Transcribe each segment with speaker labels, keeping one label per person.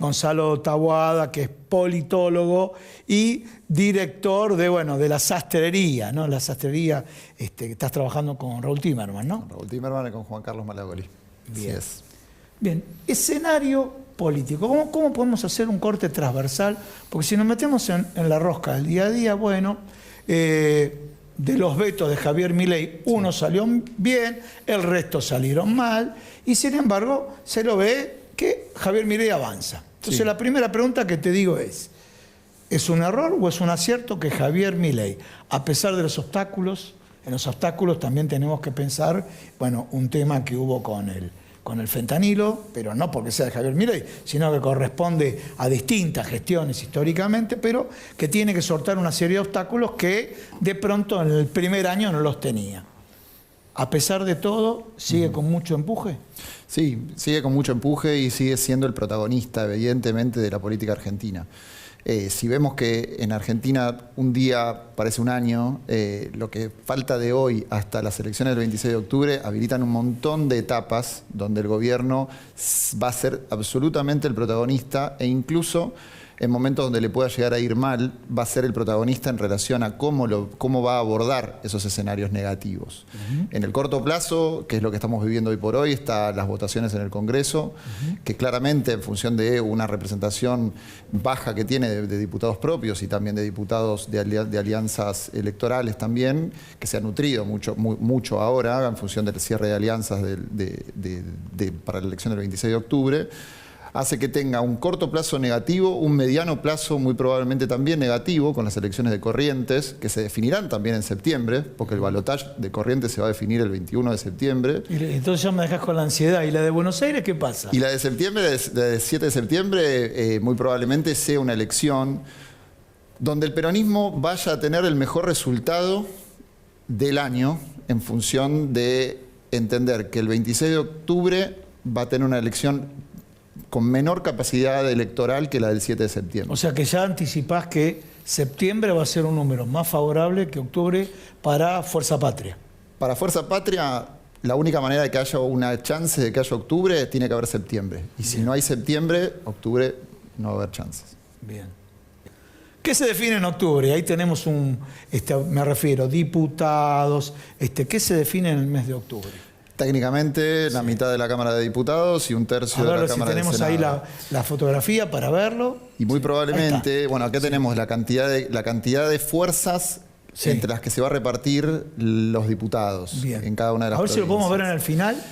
Speaker 1: Gonzalo Taboada, que es politólogo y director de, bueno, de la sastrería, ¿no? La sastrería, que estás trabajando con Raúl Timerman, ¿no?
Speaker 2: Con Raúl Timerman y con Juan Carlos Malagoli.
Speaker 1: Bien.
Speaker 2: Así es.
Speaker 1: Bien, escenario político. ¿Cómo podemos hacer un corte transversal? Porque si nos metemos en la rosca del día a día, bueno, de los vetos de Javier Milei, uno salió bien, el resto salieron mal, y sin embargo se lo ve que Javier Milei avanza. Entonces la primera pregunta que te digo ¿es un error o es un acierto que Javier Milei, a pesar de los obstáculos, en los obstáculos también tenemos que pensar, bueno, un tema que hubo con el fentanilo, pero no porque sea de Javier Milei, sino que corresponde a distintas gestiones históricamente, pero que tiene que sortear una serie de obstáculos que de pronto en el primer año no los tenía. A pesar de todo, ¿sigue con mucho empuje?
Speaker 2: Sí, sigue con mucho empuje y sigue siendo el protagonista, evidentemente, de la política argentina. Si vemos que en Argentina un día parece un año, lo que falta de hoy hasta las elecciones del 26 de octubre habilitan un montón de etapas donde el gobierno va a ser absolutamente el protagonista e incluso en momentos donde le pueda llegar a ir mal, va a ser el protagonista en relación a cómo va a abordar esos escenarios negativos. En el corto plazo, que es lo que estamos viviendo hoy por hoy, están las votaciones en el Congreso, que claramente en función de una representación baja que tiene de diputados propios y también de diputados de alianzas electorales también, que se ha nutrido mucho ahora en función del cierre de alianzas para la elección del 26 de octubre, hace que tenga un corto plazo negativo, un mediano plazo muy probablemente también negativo con las elecciones de Corrientes, que se definirán también en septiembre, porque el balotaje de Corrientes se va a definir el 21 de septiembre.
Speaker 1: Y entonces ya me dejas con la ansiedad. ¿Y la de Buenos Aires qué pasa?
Speaker 2: Y la de septiembre, de 7 de septiembre, muy probablemente sea una elección donde el peronismo vaya a tener el mejor resultado del año en función de entender que el 26 de octubre va a tener una elección con menor capacidad electoral que la del 7 de septiembre.
Speaker 1: O sea que ya anticipás que septiembre va a ser un número más favorable que octubre para Fuerza Patria.
Speaker 2: Para Fuerza Patria, la única manera de que haya una chance de que haya octubre tiene que haber septiembre. Y si no hay septiembre, octubre no va a haber chances.
Speaker 1: Bien. ¿Qué se define en octubre? Ahí tenemos me refiero, diputados. ¿Qué se define en el mes de octubre?
Speaker 2: Técnicamente, la mitad de la Cámara de Diputados y un tercio de la Cámara de Senado.
Speaker 1: Si tenemos ahí la fotografía para verlo.
Speaker 2: Y muy probablemente, bueno, acá tenemos la cantidad de fuerzas entre las que se va a repartir los diputados en cada una de las provincias.
Speaker 1: A ver si lo podemos ver en el final.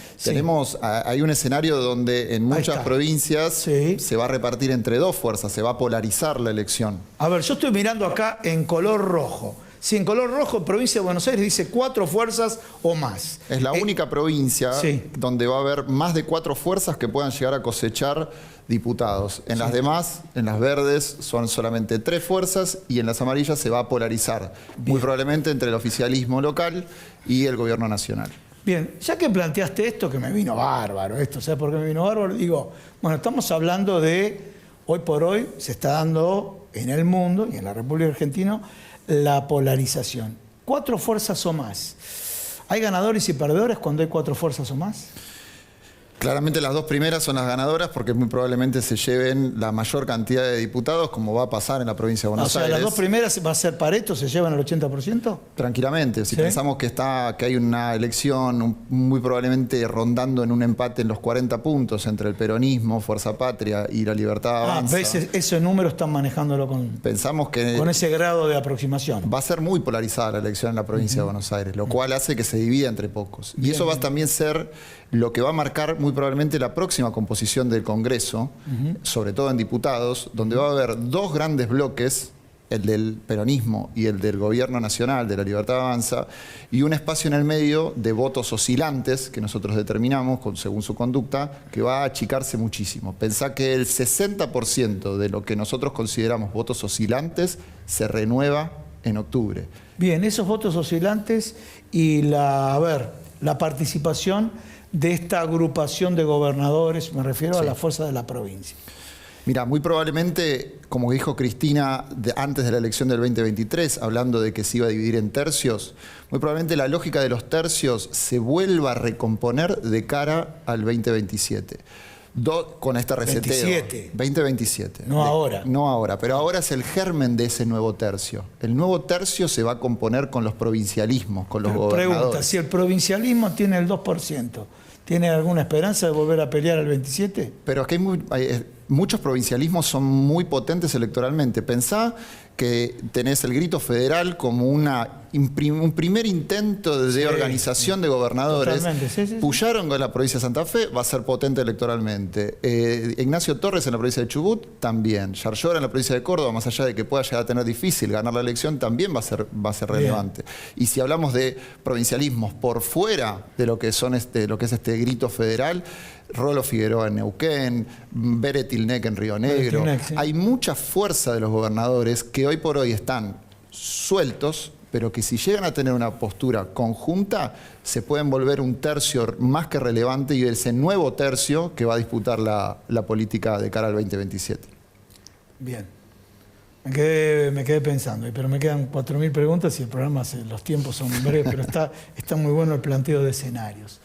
Speaker 2: Hay un escenario donde en muchas provincias se va a repartir entre dos fuerzas, se va a polarizar la elección.
Speaker 1: A ver, yo estoy mirando acá en color rojo. Si en color rojo, provincia de Buenos Aires dice 4 fuerzas o más.
Speaker 2: Es la única provincia donde va a haber más de 4 fuerzas que puedan llegar a cosechar diputados. En las demás, en las verdes, son solamente 3 fuerzas y en las amarillas se va a polarizar. Muy probablemente entre el oficialismo local y el gobierno nacional.
Speaker 1: Bien, ya que planteaste esto, que me vino bárbaro ¿sabes por qué me vino bárbaro? Digo, bueno, estamos hablando de, hoy por hoy, se está dando en el mundo y en la República Argentina, la polarización. 4 fuerzas o más. ¿Hay ganadores y perdedores cuando hay 4 fuerzas o más?
Speaker 2: Claramente las 2 primeras son las ganadoras porque muy probablemente se lleven la mayor cantidad de diputados, como va a pasar en la provincia de Buenos Aires.
Speaker 1: ¿Las 2 primeras va a ser Pareto, se llevan el 80%?
Speaker 2: Tranquilamente. Si pensamos que hay una elección muy probablemente rondando en un empate en los 40 puntos entre el peronismo, Fuerza Patria y la Libertad Avanza.
Speaker 1: Ese número están manejándolo con ese grado de aproximación.
Speaker 2: Va a ser muy polarizada la elección en la provincia de Buenos Aires, lo cual hace que se divida entre pocos. Y eso va a también ser lo que va a marcar muy probablemente la próxima composición del Congreso, sobre todo en diputados, donde va a haber 2 grandes bloques, el del peronismo y el del gobierno nacional, de la Libertad Avanza, y un espacio en el medio de votos oscilantes, que nosotros determinamos, según su conducta, que va a achicarse muchísimo. Pensá que el 60% de lo que nosotros consideramos votos oscilantes se renueva en octubre.
Speaker 1: Bien, esos votos oscilantes y la participación de esta agrupación de gobernadores, me refiero a la fuerza de la provincia.
Speaker 2: Mira, muy probablemente, como dijo Cristina antes de la elección del 2023, hablando de que se iba a dividir en tercios, muy probablemente la lógica de los tercios se vuelva a recomponer de cara al 2027. Con este reseteo.
Speaker 1: 27.
Speaker 2: 2027.
Speaker 1: No ahora.
Speaker 2: No ahora, pero ahora es el germen de ese nuevo tercio. El nuevo tercio se va a componer con los provincialismos, con los gobernadores.
Speaker 1: Pregunta, si el provincialismo tiene el 2%, ¿tiene alguna esperanza de volver a pelear al 27%?
Speaker 2: Pero es que muchos provincialismos son muy potentes electoralmente. Pensá que tenés el grito federal como un primer intento de organización de gobernadores.
Speaker 1: Sí.
Speaker 2: Pullaron con la provincia de Santa Fe, va a ser potente electoralmente. Ignacio Torres en la provincia de Chubut, también. Yarlora en la provincia de Córdoba, más allá de que pueda llegar a tener difícil ganar la elección, también va a ser relevante. Y si hablamos de provincialismos por fuera de lo que es este grito federal, Rolo Figueroa en Neuquén, Bere Tilnec en Río Negro.
Speaker 1: Sí.
Speaker 2: Hay mucha fuerza de los gobernadores que hoy por hoy están sueltos, pero que si llegan a tener una postura conjunta, se pueden volver un tercio más que relevante y ese nuevo tercio que va a disputar la política de cara al 2027.
Speaker 1: Bien. Me quedé pensando, pero me quedan 4.000 preguntas y el programa, los tiempos son breves, pero está muy bueno el planteo de escenarios.